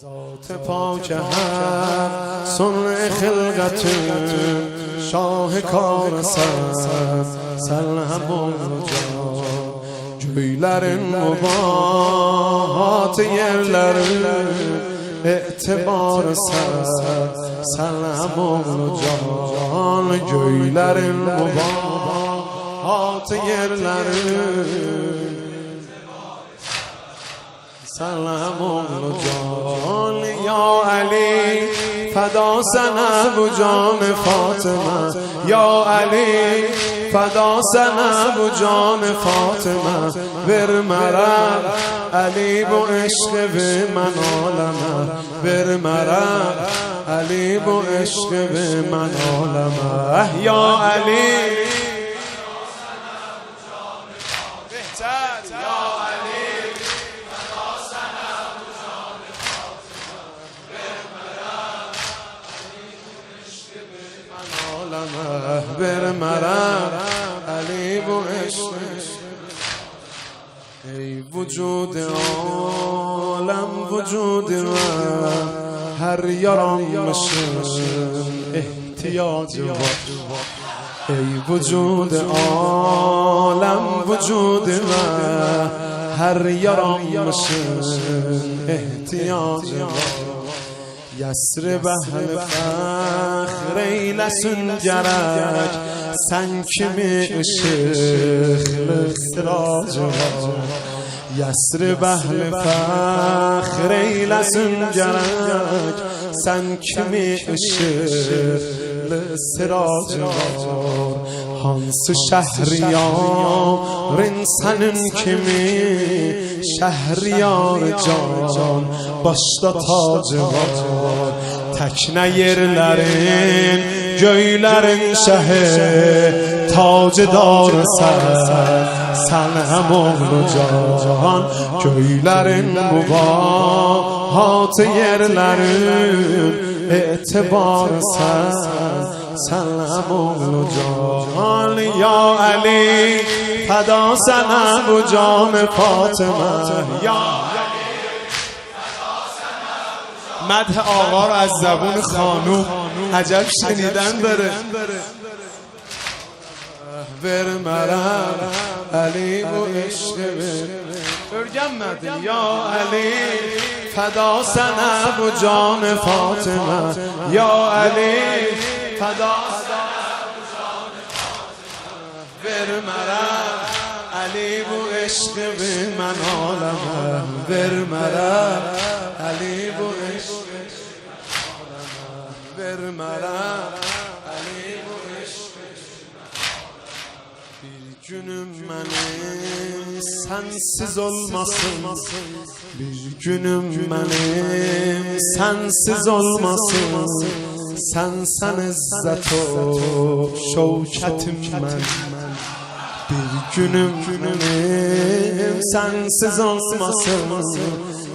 ذات پاک هر صنع خلقت شاه kar selhamon Göylerin mübahat yerleri etibarı selhamon can Göylerin mübahat yerleri selhamon can Ya Ali فدا سنه و جان فاطمه یا علی فدا سنه و جان فاطمه ور مرم علی بو عشق به من عالمه ور مرم علی بو عشق به من عالمه یا علی بر مرم علی بو عشق ای وجود عالم وجود من هر یارم مشن احتیاج ای وجود عالم وجود من هر یارم مشن احتیاج Yasrib ahl fakhr eylesin gerek Sen kimi ışıklı sıracı var Yasrib ahl fakhr eylesin gerek Sen kimi ışıklı sıracı var Hansı şehriyarın senin kimi Şehriyar can başta tacı var Tekne yerlerin göylerin şehri Tacıdar sen hem oğlu can Göylerin mübahat yerlerin etibar sen hem oğlu can Ya Ali فدا سنه و جان فاطمه یا مدح آقا رو از زبون خانوم عجب شنیدن داره ور مرم علی و عشق برگم مدح یا علی فدا سنه و جان فاطمه یا علی فدا ور مرم علی بو عشق به من عالمه ور مرم علی بو عشق ور مرم علی بو عشق bir günüm benim sensiz olmasın bir günüm benim sensiz olmasın sen izzet o şevketim ben Bir günüm benim sensiz olmasın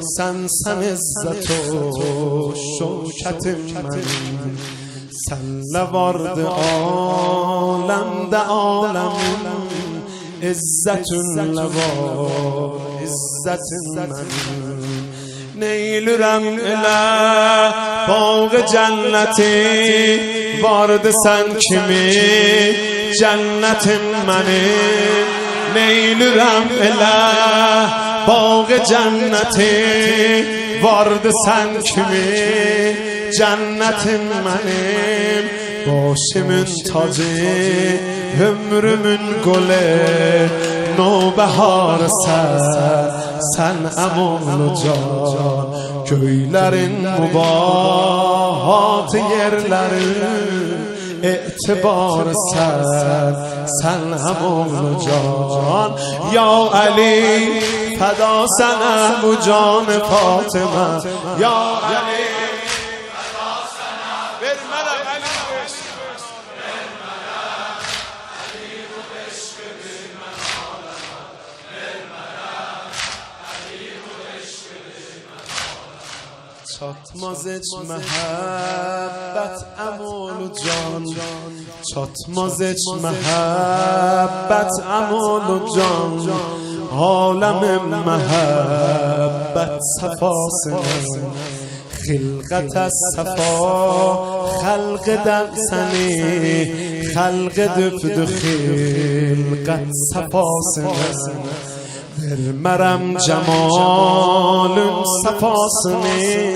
Sen izzet o şevketim benim Senle vardı alemde alemin İzzetinle var izzetin benim Neylürem ile bağ cenneti Vardı sen kimi cennetim benim Neylürem ile bağ cenneti Vardı sen kimi cennetim benim Başımın tacı ömrümün golü Nobehar sen emanlı can Göylerin mübahat yerlerin etibar sen emanlı can Ya Ali feda sana bu can Fatıma Ya Ali feda sana vermeden Ali Çatmaz hiç mehabbet emolu can Çatmaz hiç mehabbet emolu can Alemim mehabbet محبت صفاسن خلقت از صفا خلق در سنی خلق دفد خلقت صفاسن برمرم جمال صفاسنی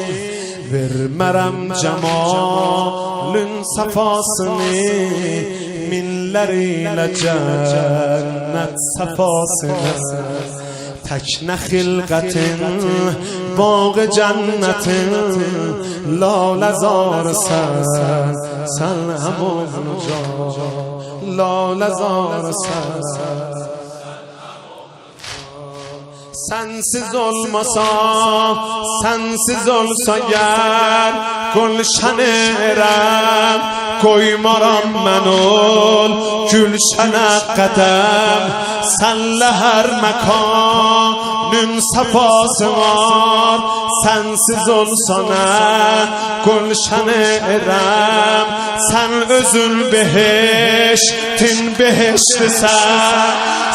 برمرم جمال صفاسنی من لریل جنت صفاسنی تکن خلقت باغ جنت لال زار سن همون جا لال زار sensiz olmasam, sensiz olsa gel Gülşenerem, koymaram mən ol Gülşenə qədəm Senle her mekanın safası var Sensiz olsana Gülşenerem Sen özün beheştin beheşlisən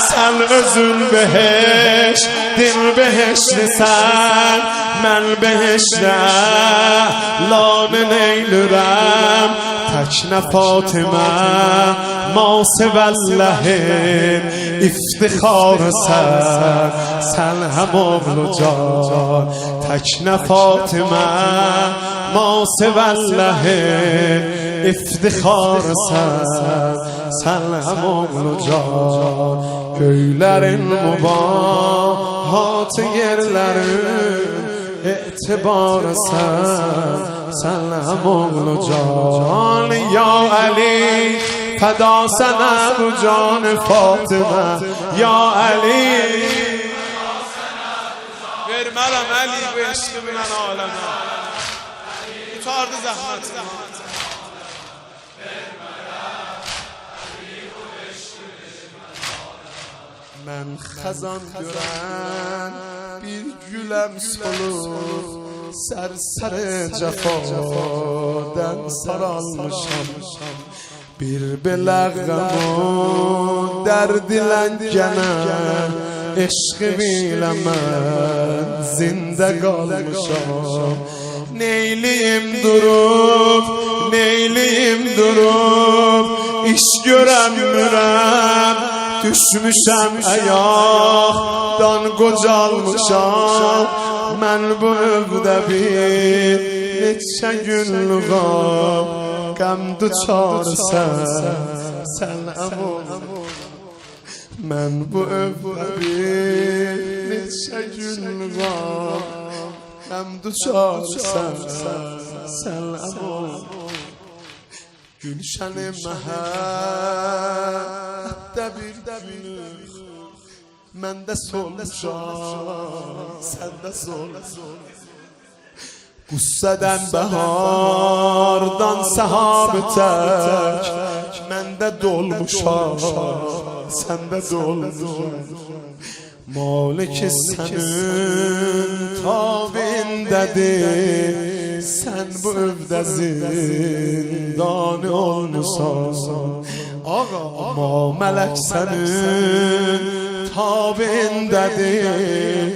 Sen özün beheştin beheşlisən Mən beheşlə lanın eylürəm Təknə Fatimə Masivəlləhin iftixarısən Sən həm oğlu can Təknə Fatimə Masivəlləhin iftixarısən Sən həm oğlu can Göylərin mübahatı yerlərin etibarısən Sen hem oğlu can Ya Ali feda sana bu can Fatıma Ya Ali vermələm Ali bu eşqi bilən aləmə Tutardı zəhməti Mən xəzan görən bir güləm solur Sərsər cəfadən saralmışam Bir beləğəmun dərdilən gənə Eşqi bilə mən zində qalmışam Neyliyim durup İş görəmirəm Düşmüşəm ayaqdan qocalmışam Mən bu övdə bir neçə günlüğam Qəm duçarsən sən əmun Mən bu övdə bir neçə günlüğam Qəm duçarsən sən əmun Gülşəni məhəttə bir günlük Məndə solmuşam, səndə solmuşam Qüssədən bəhardan səhabı tək Məndə dolmuşam, səndə dolmuşam Maliki sənin tabindədir Sən bu övdə zindanı olmuşsan Amma mələk sənin tabindədir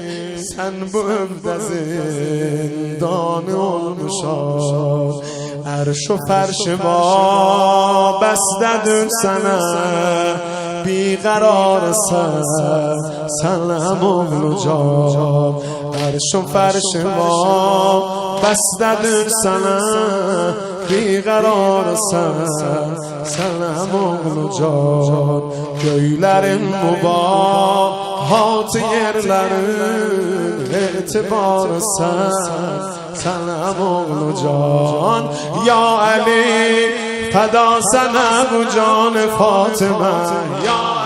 Sən bu övdə zindanı olmuşsan Ərş o fərşi vabəstədir sənə Biqərarısən sən həm oğlu can Ərş o fərşi vabəstədir sənə Biqərarısən sən həm oğlu can Göylərin mübahatı yerlərin etibarısən Sən həm oğlu can Ya Ali feda sana bu can Fatıma Ya